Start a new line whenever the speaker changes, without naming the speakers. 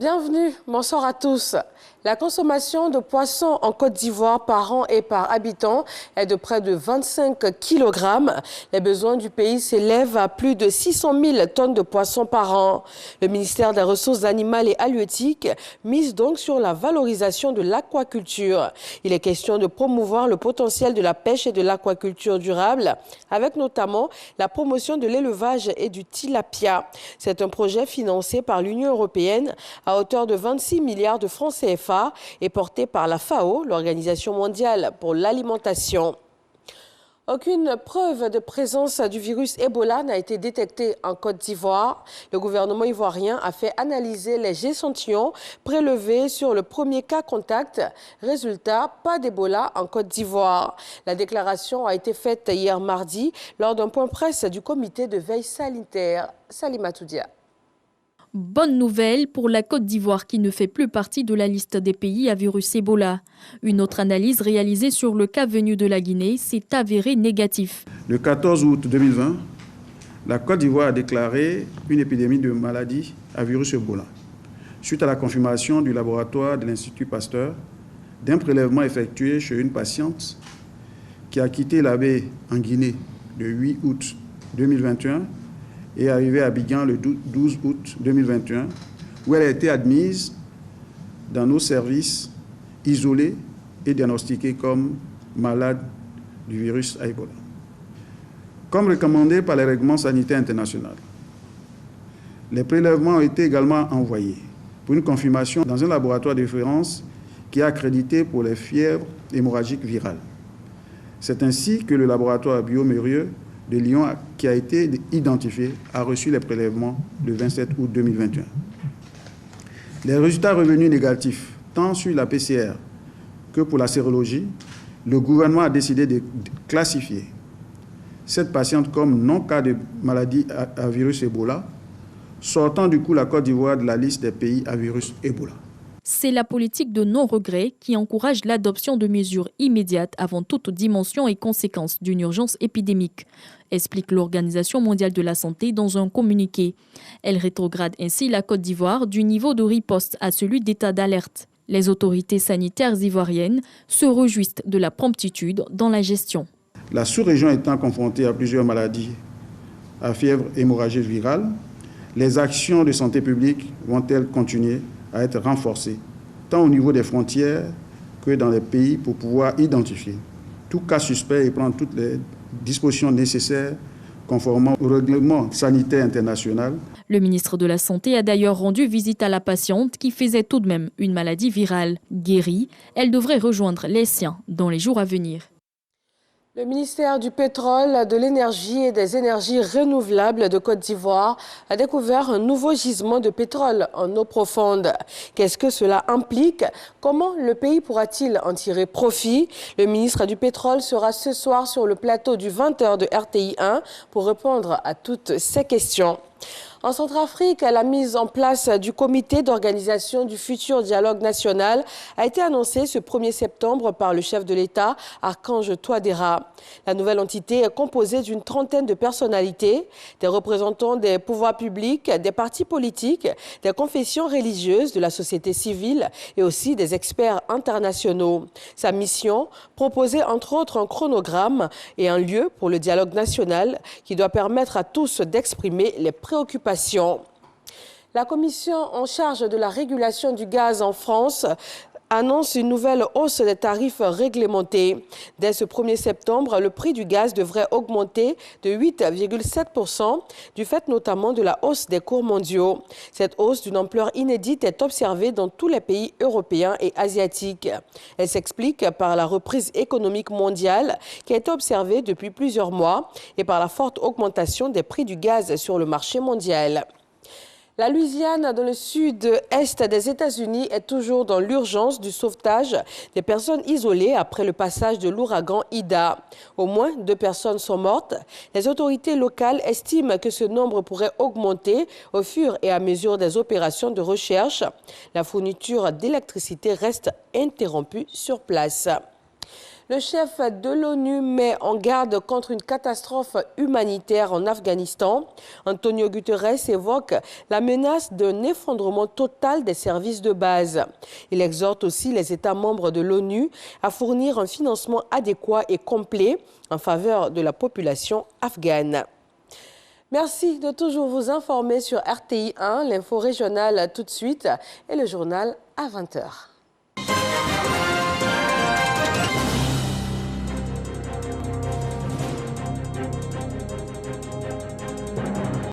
Bienvenue, bonsoir à tous. La consommation de poissons en Côte d'Ivoire par an et par habitant est de près de 25 kg. Les besoins du pays s'élèvent à plus de 600 000 tonnes de poissons par an. Le ministère des Ressources animales et halieutiques mise donc sur la valorisation de l'aquaculture. Il est question de promouvoir le potentiel de la pêche et de l'aquaculture durable, avec notamment la promotion de l'élevage et du tilapia. C'est un projet financé par l'Union européenne à hauteur de 26 milliards de francs CFA et porté par la FAO, l'Organisation mondiale pour l'alimentation. Aucune preuve de présence du virus Ebola n'a été détectée en Côte d'Ivoire. Le gouvernement ivoirien a fait analyser les échantillons prélevés sur le premier cas contact. Résultat, pas d'Ebola en Côte d'Ivoire. La déclaration a été faite hier mardi lors d'un point presse du comité de veille sanitaire. Salimatou Dia.
Bonne nouvelle pour la Côte d'Ivoire qui ne fait plus partie de la liste des pays à virus Ebola. Une autre analyse réalisée sur le cas venu de la Guinée s'est avérée négatif.
Le 14 août 2020, la Côte d'Ivoire a déclaré une épidémie de maladie à virus Ebola, suite à la confirmation du laboratoire de l'Institut Pasteur d'un prélèvement effectué chez une patiente qui a quitté la baie en Guinée le 8 août 2021 et arrivé à Abidjan le 12 août 2021, où elle a été admise dans nos services, isolée et diagnostiquée comme malade du virus Ebola. Comme recommandé par les règlements sanitaires internationaux, les prélèvements ont été également envoyés pour une confirmation dans un laboratoire de référence qui est accrédité pour les fièvres hémorragiques virales. C'est ainsi que le laboratoire Biomérieux de Lyon, qui a été identifié, a reçu les prélèvements le 27 août 2021. Les résultats revenus négatifs, tant sur la PCR que pour la sérologie, le gouvernement a décidé de classifier cette patiente comme non-cas de maladie à virus Ebola, sortant du coup la Côte d'Ivoire de la liste des pays à virus Ebola.
C'est la politique de non-regret qui encourage l'adoption de mesures immédiates avant toute dimension et conséquence d'une urgence épidémique, explique l'Organisation mondiale de la santé dans un communiqué. Elle rétrograde ainsi la Côte d'Ivoire du niveau de riposte à celui d'état d'alerte. Les autorités sanitaires ivoiriennes se réjouissent de la promptitude dans la gestion.
La sous-région étant confrontée à plusieurs maladies à fièvre hémorragique virale, les actions de santé publique vont-elles continuer à être renforcées, tant au niveau des frontières que dans les pays, pour pouvoir identifier tout cas suspect et prendre toutes les dispositions nécessaires conformément au règlement sanitaire international.
Le ministre de la Santé a d'ailleurs rendu visite à la patiente qui faisait tout de même une maladie virale. Guérie, elle devrait rejoindre les siens dans les jours à venir.
Le ministère du Pétrole, de l'Énergie et des Énergies renouvelables de Côte d'Ivoire a découvert un nouveau gisement de pétrole en eau profonde. Qu'est-ce que cela implique? Comment le pays pourra-t-il en tirer profit? Le ministre du Pétrole sera ce soir sur le plateau du 20h de RTI 1 pour répondre à toutes ces questions. En Centrafrique, la mise en place du comité d'organisation du futur dialogue national a été annoncée ce 1er septembre par le chef de l'État, Archange Touadéra. La nouvelle entité est composée d'une trentaine de personnalités, des représentants des pouvoirs publics, des partis politiques, des confessions religieuses, de la société civile et aussi des experts internationaux. Sa mission, proposer entre autres un chronogramme et un lieu pour le dialogue national qui doit permettre à tous d'exprimer les préoccupations. La commission en charge de la régulation du gaz en France annonce une nouvelle hausse des tarifs réglementés. Dès ce 1er septembre, le prix du gaz devrait augmenter de 8,7%, du fait notamment de la hausse des cours mondiaux. Cette hausse d'une ampleur inédite est observée dans tous les pays européens et asiatiques. Elle s'explique par la reprise économique mondiale qui a été observée depuis plusieurs mois et par la forte augmentation des prix du gaz sur le marché mondial. La Louisiane, dans le sud-est des États-Unis, est toujours dans l'urgence du sauvetage des personnes isolées après le passage de l'ouragan Ida. Au moins 2 personnes sont mortes. Les autorités locales estiment que ce nombre pourrait augmenter au fur et à mesure des opérations de recherche. La fourniture d'électricité reste interrompue sur place. Le chef de l'ONU met en garde contre une catastrophe humanitaire en Afghanistan. Antonio Guterres évoque la menace d'un effondrement total des services de base. Il exhorte aussi les États membres de l'ONU à fournir un financement adéquat et complet en faveur de la population afghane. Merci de toujours vous informer sur RTI 1, l'info régionale tout de suite et le journal à 20h.